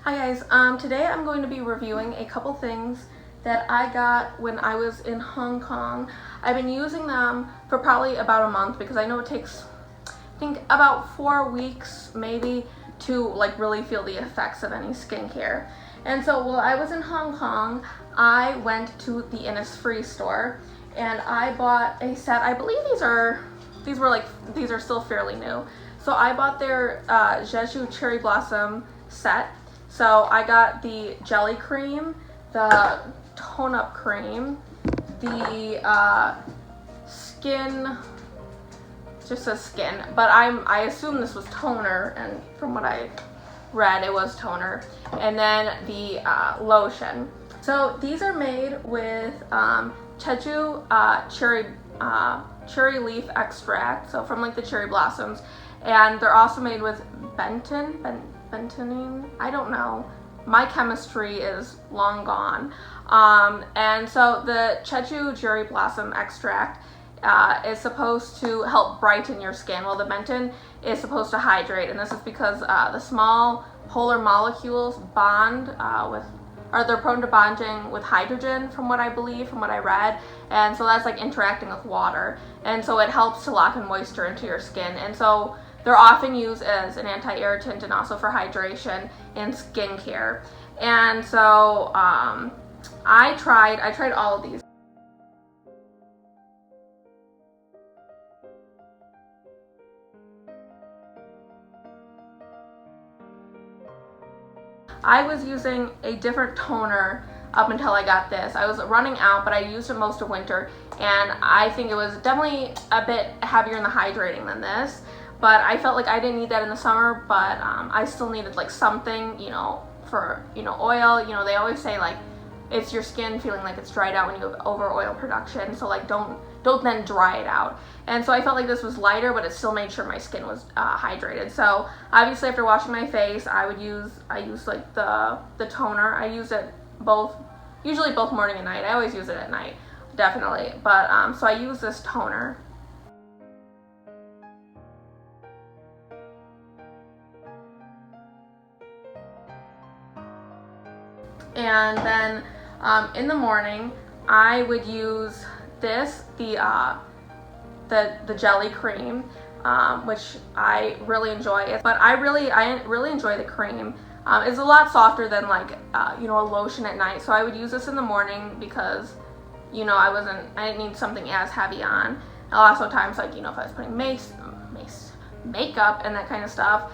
Hi guys, today I'm going to be reviewing a couple things that I got when I was in Hong Kong. I've been using them for probably about a month because I know it takes, I think about 4 weeks maybe to really feel the effects of any skincare. And so while I was in Hong Kong, I went to the Innisfree store and I bought a set. I believe these are still fairly new. So I bought their Jeju cherry blossom set. So I got the jelly cream, the tone up cream, the skin, just says skin, but I assume this was toner, and from what I read it was toner, and then the lotion. So these are made with Jeju cherry leaf extract, so from the cherry blossoms, and they're also made with bentonine. I don't know. My chemistry is long gone. And so the Jeju cherry blossom extract is supposed to help brighten your skin, while the benton is supposed to hydrate. And this is because the small polar molecules bond they're prone to bonding with hydrogen, from what I read. And so that's interacting with water. And so it helps to lock in moisture into your skin. And so they're often used as an anti-irritant and also for hydration in skincare. And so I tried all of these. I was using a different toner up until I got this. I was running out, but I used it most of winter, and I think it was definitely a bit heavier in the hydrating than this. But I felt like I didn't need that in the summer, but I still needed something, for, oil. They always say it's your skin feeling like it's dried out when you have over oil production. So don't then dry it out. And so I felt like this was lighter, but it still made sure my skin was hydrated. So obviously after washing my face, I use the toner. I use it usually both morning and night. I always use it at night, definitely. But so I use this toner. And then in the morning, I would use this, the jelly cream, which I really enjoy. But I really enjoy the cream. It's a lot softer than a lotion at night. So I would use this in the morning because I didn't need something as heavy on. A lot of times if I was putting makeup and that kind of stuff.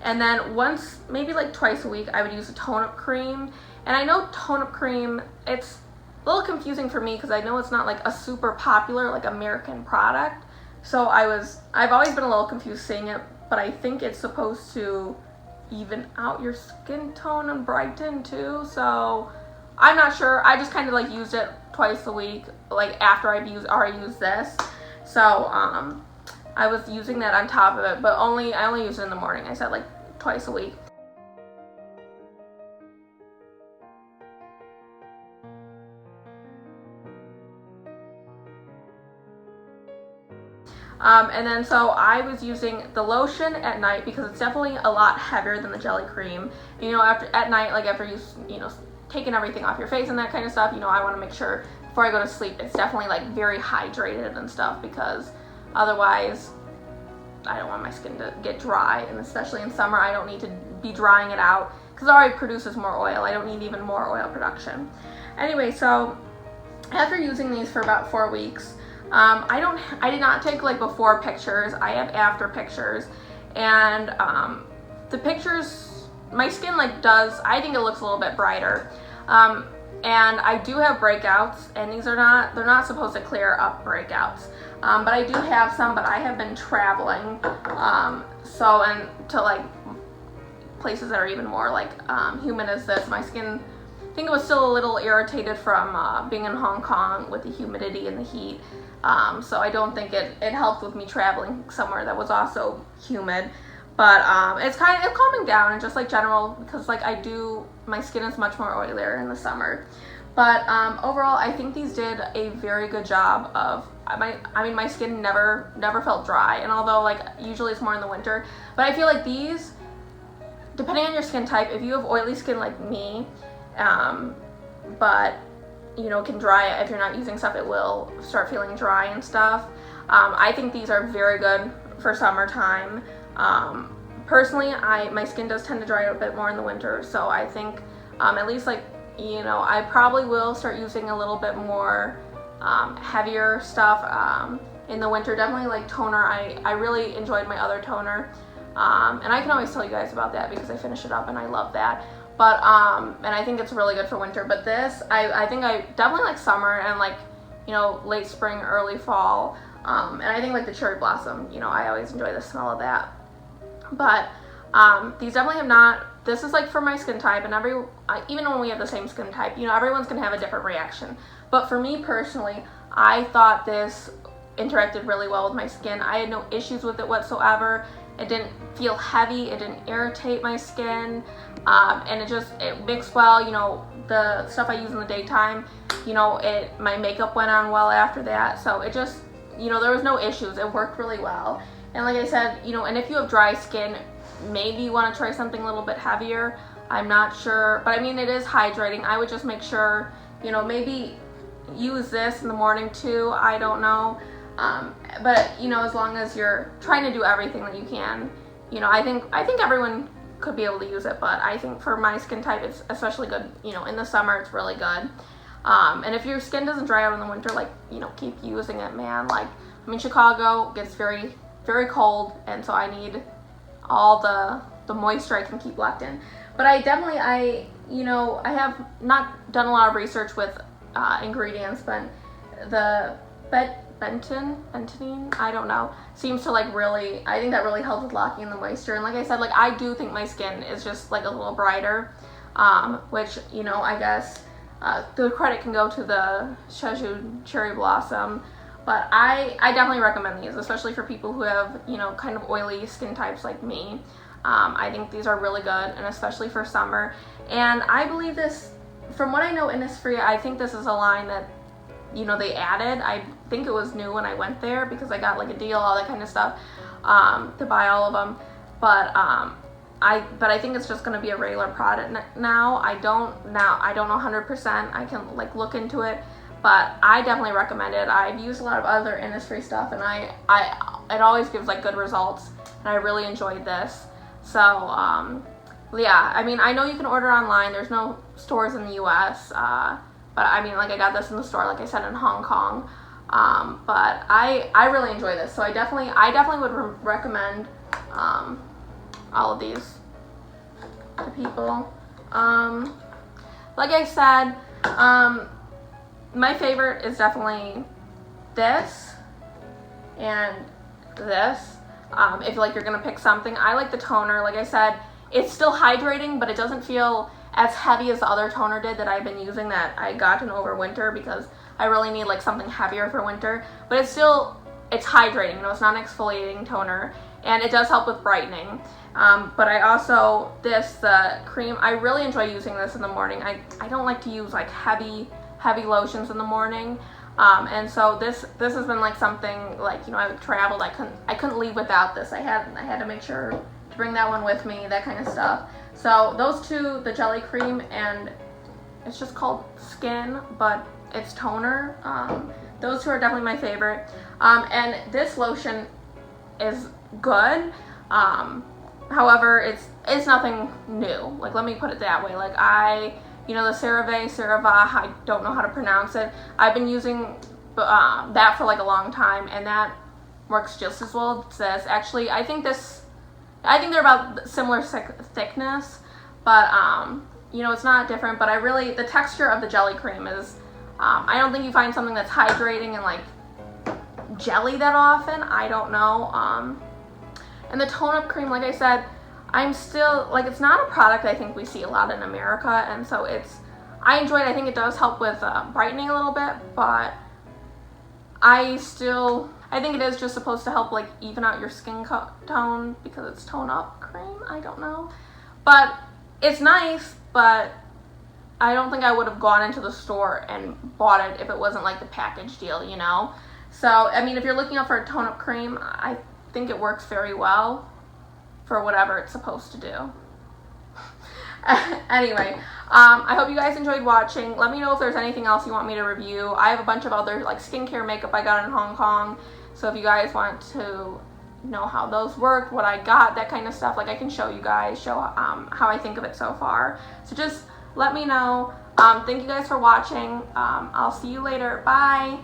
And then once, maybe twice a week, I would use a tone-up cream. And I know tone-up cream, it's a little confusing for me because I know it's not a super popular American product. So I've always been a little confused seeing it, but I think it's supposed to even out your skin tone and brighten too. So I'm not sure. I just kind of used it twice a week, after I already used this. So I was using that on top of it, but I only use it in the morning. I said twice a week. And then so I was using the lotion at night because it's definitely a lot heavier than the jelly cream. At night, after you taking everything off your face and that kind of stuff, I want to make sure before I go to sleep it's definitely very hydrated and stuff, because otherwise I don't want my skin to get dry, and especially in summer I don't need to be drying it out because it already produces more oil. I don't need even more oil production. Anyway, so after using these for about 4 weeks, I did not take before pictures. I have after pictures, and the pictures, my skin I think it looks a little bit brighter. And I do have breakouts, and they're not supposed to clear up breakouts. But I do have some, but I have been traveling, and to places that are even more humid as this. My skin, I think it was still a little irritated from being in Hong Kong with the humidity and the heat. So I don't think it helped with me traveling somewhere that was also humid. But it's calming down, and just general, because my skin is much more oilier in the summer. But overall, I think these did a very good job of my skin never felt dry. And although like usually it's more in the winter, but I feel like these, depending on your skin type, if you have oily skin like me, but you know, can dry if you're not using stuff, it will start feeling dry and stuff. I think these are very good for summertime. Personally, my skin does tend to dry out a bit more in the winter, so I think at least like, you know, I probably will start using a little bit more heavier stuff in the winter. Definitely like toner. I really enjoyed my other toner, and I can always tell you guys about that because I finish it up and I love that. But and I think it's really good for winter. But this, I think I definitely like summer and like, you know, late spring, early fall. And I think like the cherry blossom, you know, I always enjoy the smell of that. But these definitely have not. This is like for my skin type, and even when we have the same skin type, you know, everyone's gonna have a different reaction. But for me personally, I thought this interacted really well with my skin. I had no issues with it whatsoever. It didn't feel heavy. It didn't irritate my skin, and it mixed well. You know, the stuff I use in the daytime, you know, my makeup went on well after that. So it just, you know, there was no issues. It worked really well. And like I said, you know, and if you have dry skin, maybe you want to try something a little bit heavier. I'm not sure, but I mean, it is hydrating. I would just make sure, you know, maybe use this in the morning too. I don't know. But you know, as long as you're trying to do everything that you can, you know, I think everyone could be able to use it, but I think for my skin type, it's especially good, you know, in the summer, it's really good. And if your skin doesn't dry out in the winter, like, you know, keep using it, man. Like, I mean, Chicago gets very, very cold, and so I need all the moisture I can keep locked in. But I have not done a lot of research with ingredients, but the bentene, I don't know, seems to like really, I think that really helps with locking in the moisture. And like I said, like I do think my skin is just like a little brighter, which, you know, I guess the credit can go to the Jeju cherry blossom. But I definitely recommend these, especially for people who have, you know, kind of oily skin types like me. I think these are really good, and especially for summer. And I believe this, from what I know, Innisfree, I think this is a line that, you know, they added. I think it was new when I went there because I got like a deal, all that kind of stuff, to buy all of them. But I think it's just going to be a regular product now. I don't know 100%. I can like look into it. But I definitely recommend it. I've used a lot of other Innisfree stuff, and it always gives like good results, and I really enjoyed this. So yeah, I mean, I know you can order online. There's no stores in the U.S., but I mean, like I got this in the store, like I said, in Hong Kong. But I really enjoy this, so I definitely would recommend all of these to people. Like I said, my favorite is definitely this and this. If like you're gonna pick something, I like the toner. Like I said, it's still hydrating, but it doesn't feel as heavy as the other toner did that I've been using that I got in over winter, because I really need like something heavier for winter. But it's hydrating. You know, it's not an exfoliating toner, and it does help with brightening. But I also, the cream, I really enjoy using this in the morning. I don't like to use like heavy lotions in the morning, and so this has been like something, like, you know, I've traveled, I couldn't leave without this. I had to make sure to bring that one with me, that kind of stuff. So those two, the jelly cream, and it's just called Skin, but it's toner, those two are definitely my favorite. And this lotion is good, however, it's nothing new. Like, let me put it that way. Like, you know, the CeraVe, I don't know how to pronounce it. I've been using that for like a long time, and that works just as well as this. Actually, I think they're about similar thickness, but you know, it's not different. But the texture of the jelly cream is, I don't think you find something that's hydrating and like jelly that often. I don't know. And the tone-up cream, like I said, I'm still, like, it's not a product I think we see a lot in America, and so I enjoy it. I think it does help with brightening a little bit, but I think it is just supposed to help like even out your skin tone because it's tone-up cream. I don't know, but it's nice, but I don't think I would have gone into the store and bought it if it wasn't like the package deal, you know? So, I mean, if you're looking out for a tone-up cream, I think it works very well for whatever it's supposed to do. Anyway, I hope you guys enjoyed watching. Let me know if there's anything else you want me to review. I have a bunch of other like skincare makeup I got in Hong Kong, so if you guys want to know how those work, what I got, that kind of stuff, like I can show you guys, how I think of it so far. So just let me know. Thank you guys for watching. I'll see you later. Bye.